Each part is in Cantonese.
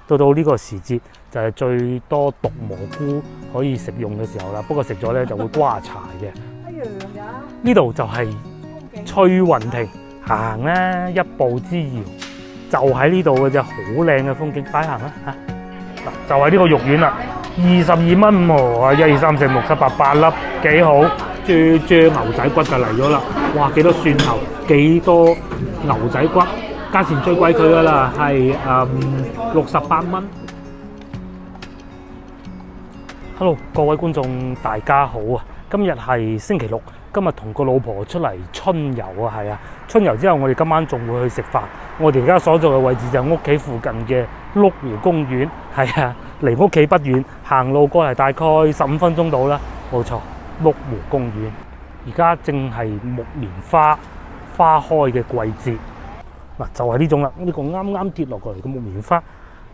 到呢個時節就係最多毒蘑菇可以食用嘅時候啦。不過食咗咧就會瓜柴嘅。呢度就係翠雲亭，行咧一步之遙，就喺呢度嘅啫，好靚嘅風景，快行啦嚇！嗱，就係呢個肉丸啦，22蚊喎，啊1、2、3、4、5、6、7、8、8粒，幾好。豬牛仔骨就嚟咗啦，哇！幾多蒜頭，幾多牛仔骨，價錢最貴佢噶啦，係68蚊。Hello， 各位觀眾大家好啊！今日係星期六，今日同個老婆出嚟春遊啊，係啊！春遊之後，我哋今晚仲會去食飯。我哋而家所在嘅位置就係屋企附近嘅麓湖公園，係啊，離屋企不遠，行路過嚟大概15分鐘到啦，冇錯。麓湖公園而家正係木棉花開嘅季節，嗱就係呢種啦。呢個啱啱跌落過嚟嘅木棉花，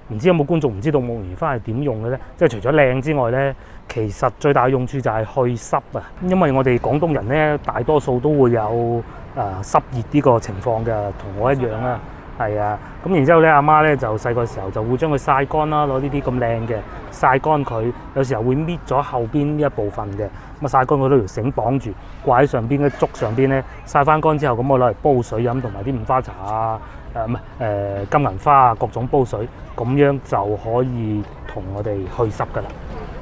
唔知有冇觀眾唔知道木棉花係點用嘅咧？即係除咗靚之外咧，其實最大用處就係去濕啊。因為我哋廣東人咧，大多數都會有濕熱呢個情況嘅，同我一樣啦。係啊，咁然之後咧，阿媽咧就細個時候就會將佢曬乾啦，攞呢啲咁靚嘅曬乾佢，有時候會搣咗後邊呢一部分嘅，咁啊曬乾佢攞條繩綁住，掛喺上邊嘅竹上邊咧，曬翻乾之後，咁我攞嚟煲水飲，同埋啲五花茶啊，金銀花啊，各種煲水，咁樣就可以同我哋去濕噶啦。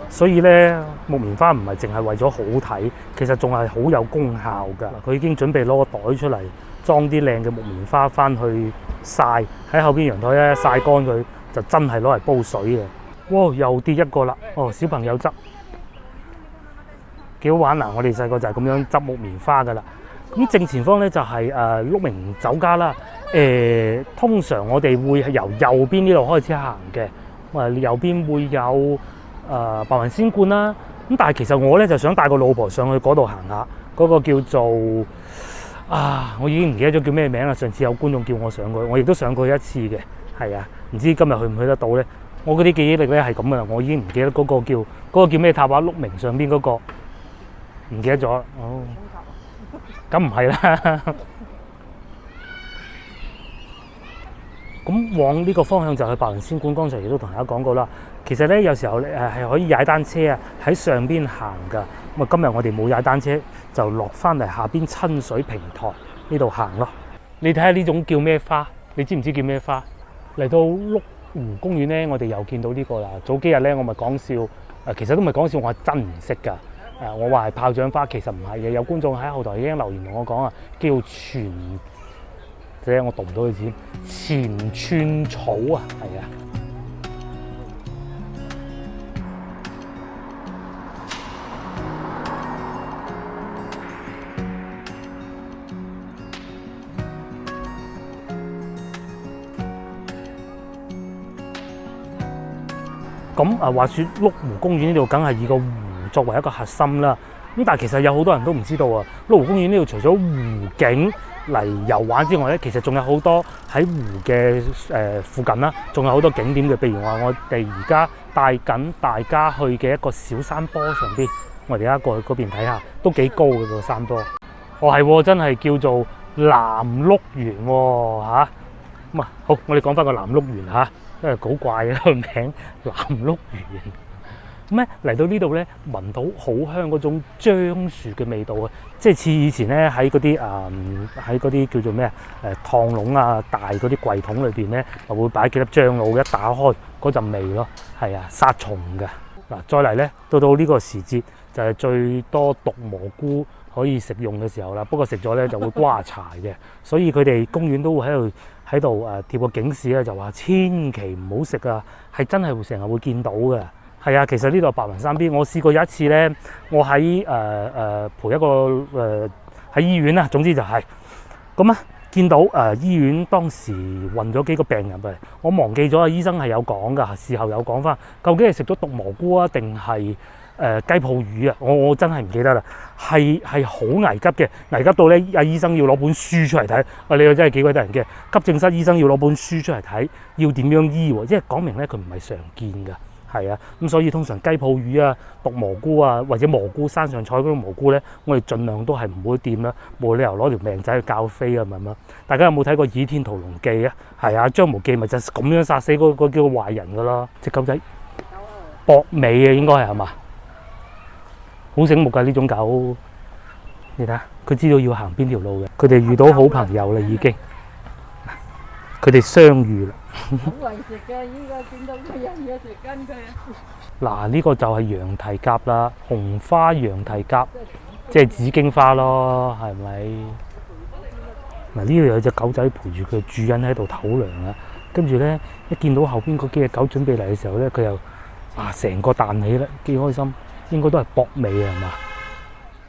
所以咧，木棉花唔係淨係為咗好睇，其實仲係好有功效㗎。佢已經準備攞個袋出嚟，裝啲靚嘅木棉花翻去曬，喺後邊陽台咧曬乾佢，就真係攞嚟煲水嘅。哇！又跌一個啦，哦，小朋友執幾好玩嗱！我哋細個就係咁樣執木棉花㗎啦。咁正前方咧就係鹿鳴酒家啦。通常我哋會係由右邊呢度開始行嘅。右邊會有白雲仙觀啦。咁但係其實我咧就想帶個老婆上去嗰度行下，嗰個叫做我已經唔記得咗叫咩名啦。上次有觀眾叫我上去，我亦都上過一次嘅。係啊，唔知今日去唔去得到咧？我嗰啲記憶力咧係咁噶啦，我已經唔記得嗰個叫咩塔啊？鹿鳴上邊嗰個唔記得咗。哦，咁唔係啦。咁往呢個方向就去白雲仙觀。剛才亦都同大家講過啦。其實咧有時候係可以踩單車啊，喺上邊行噶。咁啊，今日我哋冇踩單車，就落翻嚟下邊親水平台呢度行咯。你睇下呢種叫咩花？你知唔知叫咩花？嚟到麓湖公園咧，我哋又見到呢個啦。早幾日咧，我咪講笑，其實都唔係講笑，我係真唔識㗎。我話係炮仗花，其實唔係嘅。有觀眾喺後台已經留言同我講啊，叫我讀唔到佢字，前寸草啊，係啊。咁話說麓湖公園呢度梗係以個湖作為一個核心啦。咁但係其實有好多人都唔知道啊，麓湖公園呢度除咗湖景嚟遊玩之外咧，其實仲有好多喺湖嘅附近啦，仲有好多景點嘅。譬如話我哋而家帶緊大家去嘅一個小山坡上邊，我哋而家過去嗰邊睇下，都幾高嘅個山坡。係真係叫做南麓園喎嚇。咁好，我哋講翻個南麓園嚇。因為好怪嘅個名，南麓園。咁咧嚟到呢度咧，聞到好香嗰種樟樹嘅味道啊！即係似以前咧喺嗰啲叫做咩燙籠啊、大嗰啲櫃桶裏邊咧，就會擺幾粒樟腦，一打開嗰陣味咯。係啊，殺蟲㗎。嗱，再嚟咧，到呢個時節就係最多毒蘑菇可以食用嘅時候啦。不過食咗咧就會瓜柴嘅，所以佢哋公園都會喺度貼個警示咧，就話千祈唔好食啊！係真係會成日會見到嘅。係啊，其實呢度白雲山邊，我試過有一次咧，我喺陪一個喺醫院啦，總之就係咁啊，見到醫院當時運咗幾個病人嚟，我忘記咗醫生係有講㗎，事後有講翻，究竟係食咗毒蘑菇啊，定係雞泡魚啊？我真係唔記得啦，係好危急嘅，危急到咧醫生要攞本書出嚟睇。你又真係幾鬼得人驚，急症室醫生要攞本書出嚟睇，要點樣醫喎？即係講明咧佢唔係常見㗎。係啊，咁所以通常雞泡魚啊、毒蘑菇啊或者蘑菇山上菜嗰種蘑菇咧，我哋盡量都係唔會掂啦，冇理由攞條命仔去教飛啊，係咪？大家有冇睇過《倚天屠龍記》啊？係啊，張無忌咪就咁樣殺死嗰個叫壞人噶啦，隻狗仔搏尾啊，應該係嘛？好醒目㗎呢種狗，你睇下佢知道要行邊條路嘅，佢哋遇到好朋友啦已經，佢哋相遇啦。好為食嘅，依家見到佢有嘢食跟佢。嗱，呢個就係羊蹄甲啦，紅花羊蹄甲，即係紫荊花咯，係咪？嗱，呢度有隻狗仔陪住佢主人喺度唞涼啊，跟住咧一見到後邊嗰幾隻狗準備嚟嘅時候咧，佢又成個彈起啦，幾開心，應該都係搏尾啊，係嘛？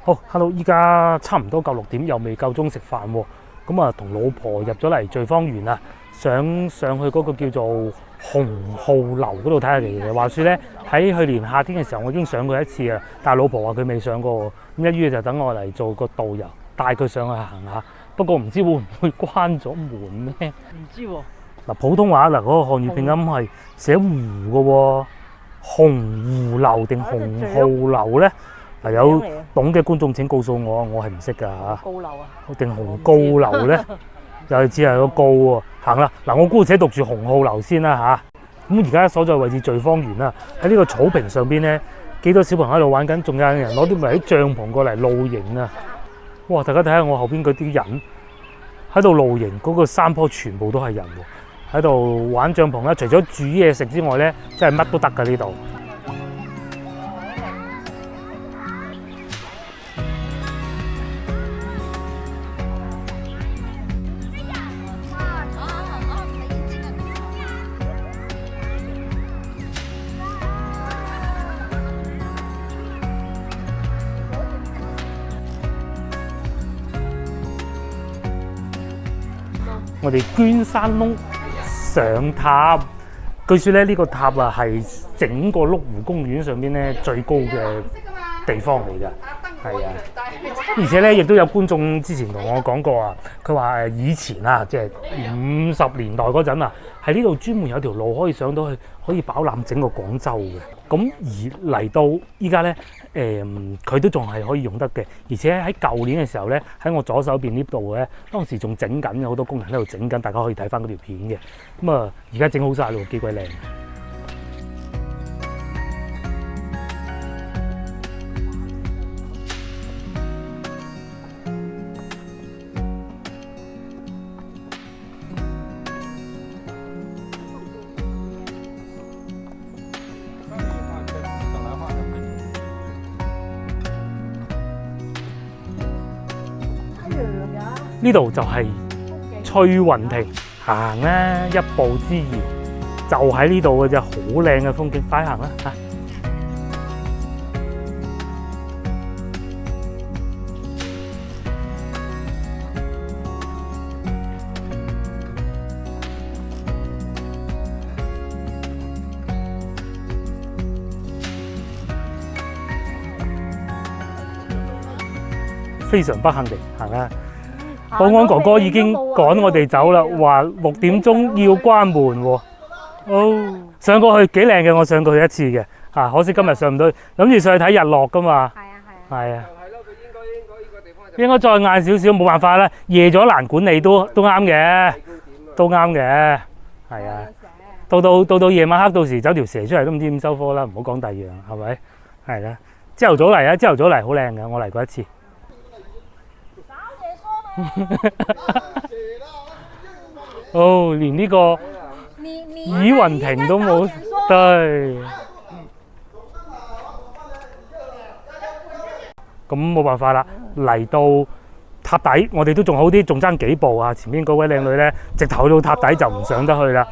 好 ，hello， 依家差唔多夠6點，又未夠鐘食飯喎，咁啊同老婆入咗嚟聚芳園啊。想上去嗰個叫做紅號樓嗰度睇下嚟嘅。話説咧，喺去年夏天嘅時候，我已經上過一次啦。但係老婆話佢未上過，咁一於就等我嚟做個導遊，帶佢上去行下。不過唔知會唔會關咗門咧？唔知喎。嗱，普通話嗱嗰個漢語拼音係寫湖嘅喎，紅湖樓定紅號樓咧？嗱，有懂嘅觀眾請告訴我，我係唔識㗎嚇。高樓啊？定紅高樓咧？又只係個高喎，行啦！嗱，我姑且讀住紅號樓先啦嚇。咁而家所在位置聚芳園啦，喺呢個草坪上邊咧，幾多小朋友喺度玩緊，仲有人攞啲咪啲帳篷過嚟露營啊！哇！大家睇下我後邊嗰啲人喺度露營，嗰個山坡全部都係人喎，喺度玩帳篷啦。除咗煮嘢食之外咧，真係乜都得㗎呢度。我哋捐山窿上塔，據說咧呢個塔啊係整個麓湖公園上邊咧最高嘅地方嚟㗎，係啊！而且咧亦都有觀眾之前同我講過啊，佢話以前啊，即係50年代嗰陣啊，喺呢度專門有條路可以上到去，可以飽覽整個廣州嘅。咁而嚟到依家咧，佢都仲係可以用得嘅。而且喺舊年嘅時候咧，喺我左手邊呢度咧，當時仲整緊，有好多工人喺度整緊，大家可以睇翻嗰條片嘅。咁啊，而家整好晒咯，幾鬼靚！呢度就係翠雲亭，行啦，一步之遙，就喺呢度嘅啫，好靚嘅風景，快行啦嚇！非常不幸地行啦。保安哥哥已經趕我哋走啦，話6點鐘要關門喎。哦，上過去幾靚嘅，我上過去一次嘅。可惜今日上唔到，諗住上去睇日落噶嘛。係啊。係咯，佢應該再晏少少，冇辦法啦。夜咗難管理都啱嘅，都啱嘅。係啊。到夜晚黑，到時走條蛇出嚟都唔知點收科啦。唔好講第二樣，係咪？係啦。朝頭早嚟啊！朝頭早嚟好靚嘅，我嚟過一次。哦，連呢個倚雲亭都冇，對。咁冇辦法啦，嚟到塔底，我哋都仲好啲，仲爭幾步啊！前面嗰位靚女咧，直頭去到塔底就唔上得去啦。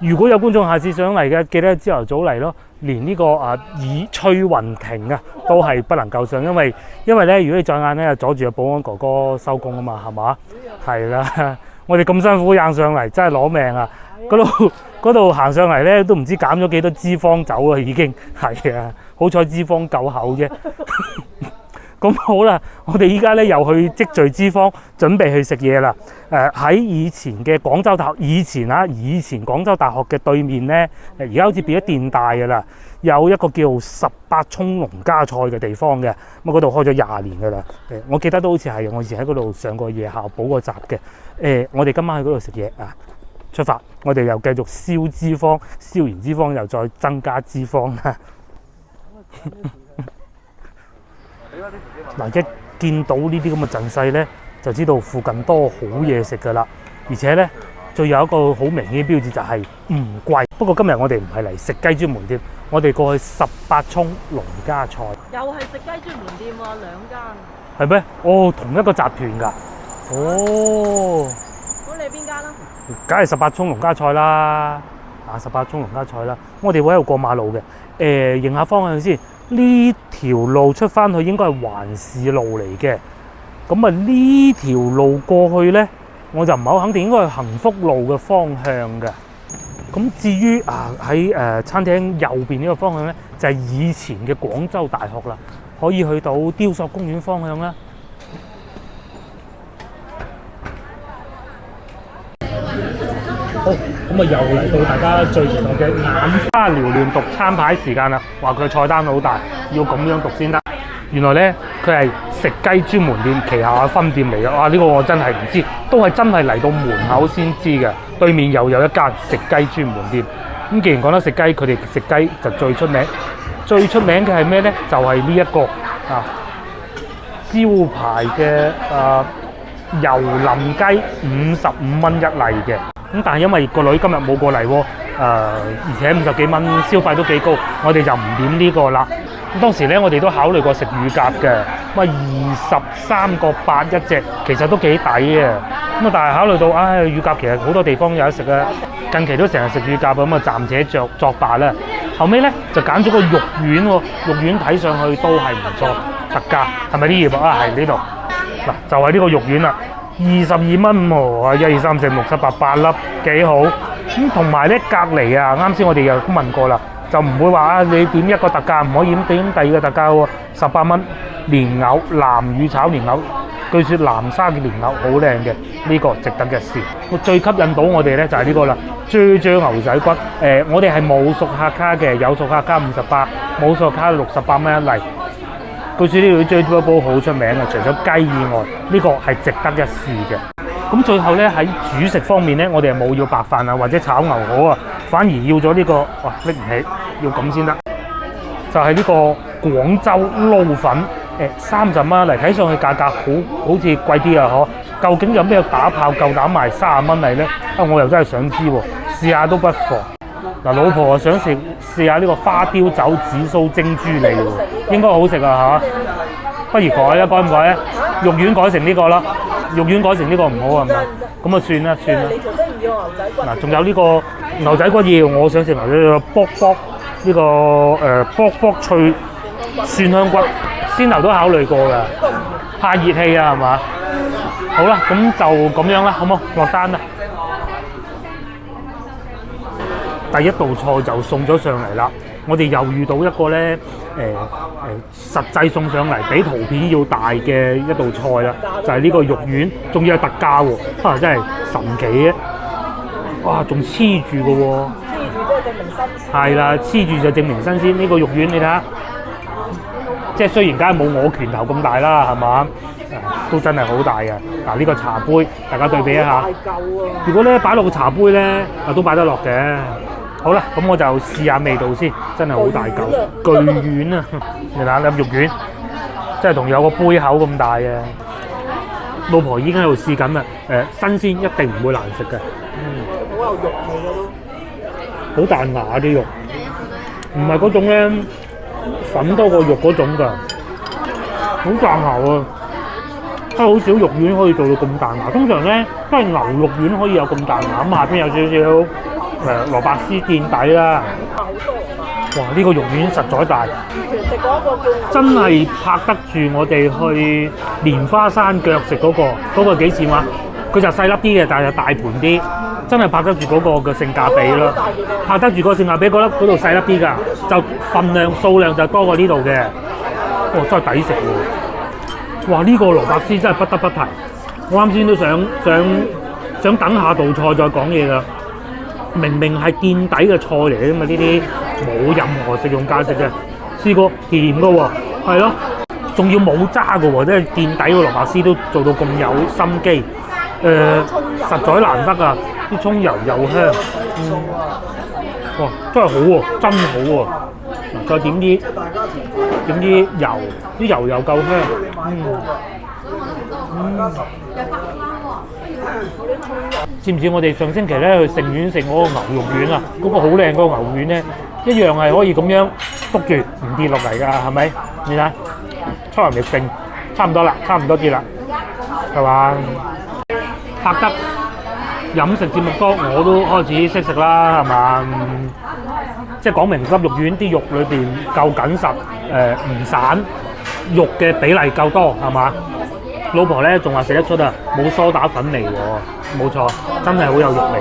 如果有觀眾下次上嚟嘅，記得朝頭早嚟咯。連呢個翠雲亭啊，都係不能夠上，因為咧，如果你再晏咧，阻住個保安哥哥收工啊嘛，係嘛？係啦，我哋咁辛苦行上嚟，真係攞命啊！嗰度行上嚟咧，都唔知減咗幾多脂肪走啊，已經係啊！好彩脂肪夠厚啫。咁好啦，我哋依家咧又去積聚脂肪，準備去食嘢啦。喺以前嘅廣州大學，以前廣州大學嘅對面咧，而家好似變咗電大㗎啦。有一個叫18涌農家菜嘅地方嘅，咁嗰度開咗20年㗎啦。我記得都好似係我以前喺嗰度上過夜校補過習嘅。我哋今晚去嗰度食嘢啊！出發，我哋又繼續燒脂肪，燒完脂肪又再增加脂肪啦。嗱，一見到呢啲咁嘅陣勢咧，就知道附近多好嘢食㗎啦。而且咧，最有一個好明顯嘅標誌就係唔貴。不過今日我哋唔係嚟食雞專門店，我哋過去18涌農家菜。又係食雞專門店喎，2間。係咩？哦，同一個集團㗎。哦。咁你邊間啊？梗係18涌農家菜啦。18涌農家菜啦。我哋會喺度過馬路嘅。認下方向先。呢條路出翻去應該係環市路嚟嘅。咁啊，呢條路過去咧，我就唔係好肯定，應該係幸福路嘅方向嘅。咁至於喺餐廳右邊呢個方向咧，就係以前嘅廣州大學啦，可以去到雕塑公園方向啦。好，咁啊又嚟到大家最期待嘅眼花繚亂讀餐牌時間啦！話佢菜單好大，要咁樣讀先得。原來咧佢係食雞專門店旗下嘅分店嚟嘅。哇！呢個我真係唔知，都係真係嚟到門口先知嘅。對面又有一間食雞專門店。咁既然講得食雞，佢哋食雞就最出名。最出名嘅係咩咧？就係呢一個招牌嘅油淋雞55蚊一例嘅。咁但係因為個女今日冇過嚟喎，而且50幾蚊消費都幾高，我哋就唔點呢個啦。咁當時咧，我哋都考慮過食乳鴿嘅，咁23個8一隻，其實都幾抵嘅。咁但係考慮到，乳鴿其實好多地方有得食啊，近期都成日食乳鴿，咁啊暫且作罷啦。後尾咧就揀咗個肉丸喎，肉丸睇上去都係唔錯，特價係咪呢頁啊？係呢度嗱，就係呢個肉丸啦。22蚊喎，1、2、3、4、6、7、8粒，幾好。咁同埋咧隔離啊，啱先我哋又都問過啦，就唔會話你點一個特價，唔可以點第二個特價喎。18蚊蓮藕南乳炒蓮藕，據說南沙嘅蓮藕好靚嘅，呢個值得一試。最吸引到我哋咧就係呢個啦，啫牛仔骨。我哋係冇熟客卡嘅，有熟客卡58，冇熟客卡68蚊一例。據說呢度啫煲好出名嘅，除咗雞以外，呢個係值得一試嘅。咁最後咧喺主食方面咧，我哋係冇要白飯啊或者炒牛河啊，反而要咗呢個，哇拎唔起，要咁先得。就係呢個廣州撈粉，30蚊嚟，睇上去價格好似貴啲啊嗬。究竟有咩打炮夠膽賣30蚊嚟咧？我又真係想知喎，試下都不妨。嗱，老婆啊想試下呢個花雕酒紫蘇蒸豬脷喎，應該好食啊嚇！不如改啦，改唔改咧？肉丸改成呢個啦，肉丸改成呢個唔好係嘛？咁啊算啦。你做得唔要牛仔骨？嗱，仲有呢個牛仔骨要，我想食牛仔骨卜呢個卜脆蒜香骨，先頭都考慮過㗎，怕熱氣啊係嘛？好啦，咁就咁樣啦，好冇？落單啦！第一道菜就送咗上嚟啦，我哋又遇到一個咧實際送上嚟比圖片要大嘅一道菜啦，就係呢個肉丸，仲要係特價喎，真係神奇嘅！哇，仲黐住嘅喎，黐住即係證明新鮮。係啦，黐住就證明新鮮。呢個肉丸你睇下，即係雖然梗係冇我拳頭咁大啦，係嘛？都真係好大嘅。嗱，呢個茶杯，大家對比一下。大嚿啊！如果咧擺落個茶杯咧，都擺得落嘅。好啦，咁我就試下味道先，真係好大嚿，巨丸啊！你睇下粒肉丸，真係同有個杯口咁大嘅。老婆已經喺度試緊啦，新鮮一定唔會難食嘅。好有肉味嘅都。好彈牙啲肉，唔係嗰種咧粉多過肉嗰種㗎，好彈牙啊！真係好少肉丸可以做到咁彈牙，通常咧都係牛肉丸可以有咁彈牙，咁下邊有少少蘿蔔絲墊底啦。哇！呢個肉丸實在大，食過一個叫真係拍得住我哋去蓮花山腳食嗰個幾錢話？佢就細粒啲嘅，但係就大盤啲，真係拍得住嗰個嘅性價比咯。拍得住個性價比，覺得嗰度細粒啲㗎，就份量數量就多過呢度嘅。真係抵食喎！哇！呢、個蘿蔔絲真係不得不提。我啱先都想等下道菜再講嘢㗎。明明係墊底嘅菜嚟嘅嘛，呢啲冇任何食用價值嘅。試過甜嘅喎，係咯，仲要冇渣嘅喎，即係墊底個蘿蔔絲都做到咁有心機。實在難得啊！啲葱油又香，哇，真係好喎，真好喎！嗱，再點啲油，啲油又夠香，知唔知我哋上星期咧去盛苑食嗰個牛肉丸啊？嗰、個好靚嗰個牛丸咧，一樣係可以咁樣篤住唔跌落嚟㗎，係咪？你睇，出嚟未盛，差唔多啦，差唔多跌啦，係嘛？拍得飲食節目多，我都開始識食啦，係嘛？即係講明粒肉丸啲肉裏邊夠緊實，唔散，肉嘅比例夠多，係嘛？老婆咧仲話食得出啊，冇梳打粉味喎，冇錯，真係好有肉味。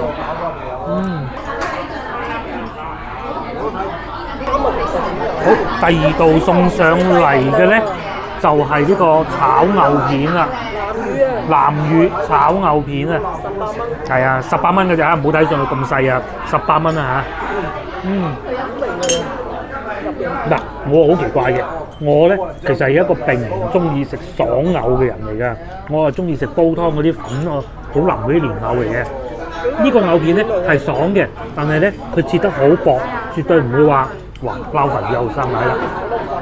好，第二道送上嚟嘅咧就係、呢個炒牛片啦。南乳炒牛片啊，係啊，18蚊嘅咋，唔好睇上去咁細啊，18蚊啊嚇。嗱，我好奇怪嘅，我咧其實係一個並唔中意食爽牛嘅人嚟㗎，我係中意食煲湯嗰啲粉好腍嗰啲蓮藕嚟嘅。呢個牛片咧係爽嘅，但係咧佢切得好薄，絕對唔會話哇撈粉又生奶啦。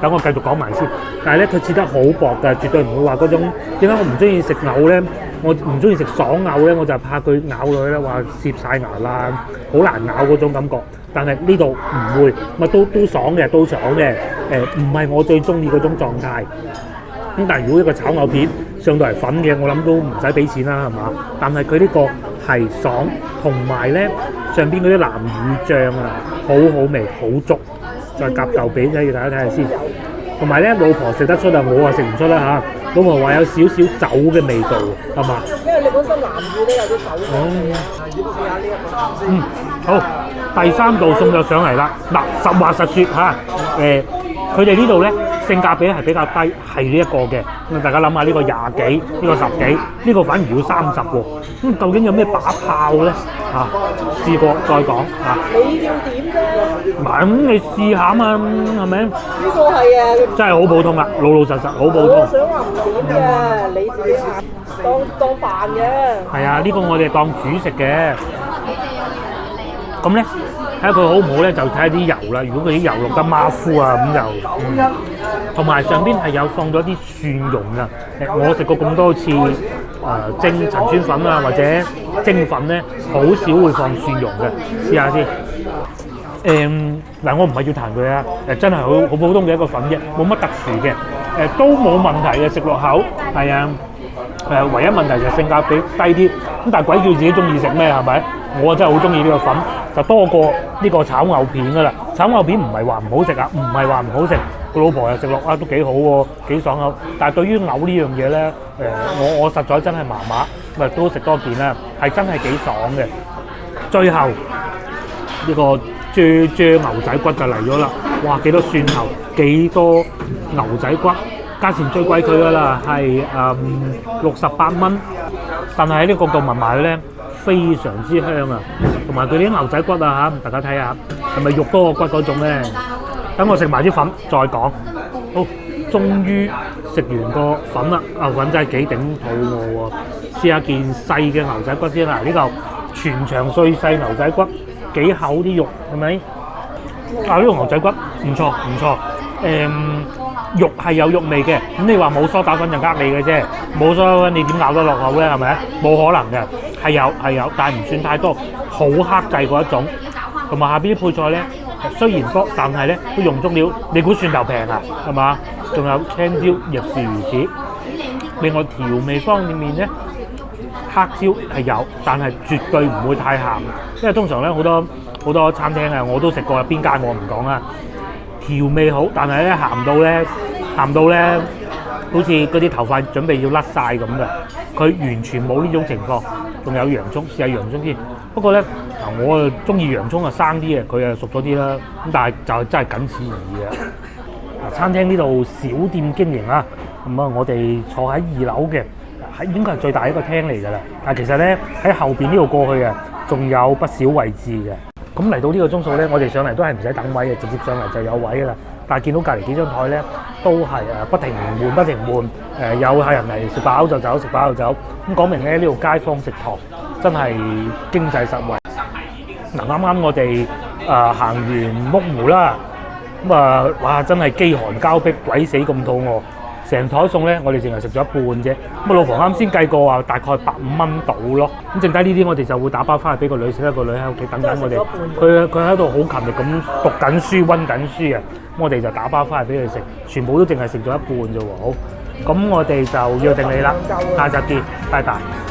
等我繼續講埋先，但係咧佢切得好薄㗎，絕對唔會話嗰種。點解我唔中意食牛咧？我唔中意食爽牛咧，我就怕佢咬落去咧話攝晒牙啦，好難咬嗰種感覺。但係呢度唔會，咪都爽嘅，都爽嘅。唔係我最中意嗰種狀態。咁但係如果一個炒牛片上到嚟粉嘅，我諗都唔使俾錢啦，係嘛？但係佢呢個係爽，同埋咧上邊嗰啲南乳醬啊，好好味，好足。再夾豆餅仔，要大家睇下先。同埋咧，老婆食得出啊，我啊食唔出啦嚇。老婆話有少少酒嘅味道，係嘛？因為你本身南乳都有啲酒嘅。好，第三道送咗上嚟啦。嗱，實話實説嚇，佢哋呢度咧性價比係比較低，係呢一個嘅。咁大家諗下呢個20幾，呢個10幾，呢個反而要30喎。咁究竟有咩把炮咧？嚇，試過再講嚇。你要點啫？唔係咁，你試下啊嘛，係咪？呢個係啊，真係好普通啊，老老實實好普通。我想話唔點嘅，你自己當飯嘅。係啊，呢個我哋當主食嘅。咁咧睇下佢好唔好咧，就睇下啲油啦。如果佢啲油落得馬虎啊，咁就同埋上邊係有放咗啲蒜蓉啊。我食過咁多次蒸陳村粉啊，或者蒸粉咧，好少會放蒜蓉嘅。試下先。嗱，我唔係要彈佢啊，真係好普通嘅一個粉啫，冇乜特殊嘅，都冇問題嘅，食落口係啊。唯一問題就係性價比低啲，咁但係鬼叫自己中意食咩係咪？我真係好中意呢個粉，就多過呢個炒牛片噶啦。炒牛片唔係話唔好食啊，唔係話唔好食，個老婆又食落啊都幾好喎，幾爽口。但係對於牛呢樣嘢咧，我實在真係麻麻，咪都食多件啦，係真係幾爽嘅。最後呢個啫牛仔骨就嚟咗啦，哇！幾多蒜頭，幾多牛仔骨。價錢最貴佢噶啦，係68蚊，但係喺呢個角度聞埋咧，非常之香啊！同埋佢啲牛仔骨啊嚇，大家睇下係咪肉多過骨嗰種咧？等我食埋啲粉再講。好，終於食完個粉啦，牛粉真係幾頂肚餓喎！試下件細嘅牛仔骨先啦，呢嚿全場最細牛仔骨，幾厚啲肉係咪？啊，呢個牛仔骨唔錯唔錯，肉係有肉味嘅，咁你話冇梳打粉就呃你嘅啫，冇梳打粉你點咬得落口咧？係咪？冇可能嘅，係有，但係唔算太多，好克制嗰一種。同埋下邊啲配菜咧，雖然多，但係咧都用足料。你估蒜頭平啊？係嘛？仲有青椒亦是如此。另外調味方面咧，黑椒係有，但係絕對唔會太鹹，因為通常咧好多餐廳啊，我都食過，邊間我唔講啦。調味好，但係咧鹹到咧，好似嗰啲頭髮準備要甩晒咁嘅。佢完全冇呢種情況。仲有洋葱，試下洋葱先。不過咧，嗱我啊中意洋葱啊生啲嘅，佢啊熟咗啲啦。咁但係就真係僅此而已啊。嗱，餐廳呢度小店經營啊，咁啊，我哋坐喺2樓嘅，應該係最大一個廳嚟㗎啦。但其實咧喺後邊呢度過去啊，仲有不少位置嘅。咁嚟到呢個鐘數咧，我哋上嚟都係唔使等位嘅，直接上嚟就有位㗎啦。但係見到隔離幾張台咧，都係不停換，有客人嚟食飽就走，食飽就走。咁講明咧，呢度街坊食堂真係經濟實惠。嗱，啱啱我哋行完木湖啦，咁哇真係飢寒交迫，鬼死咁肚餓。成台餸咧，我哋淨係食咗一半啫。咁老婆啱先計過話，大概150蚊到咯。咁剩低呢啲，我哋就會打包翻去俾個女食啦。個女喺屋企等緊我哋。佢喺度好勤力咁讀緊書、温緊書啊。咁我哋就打包翻去俾佢食，全部都淨係食咗一半啫喎。好，咁我哋就約定你啦，下集見，拜拜。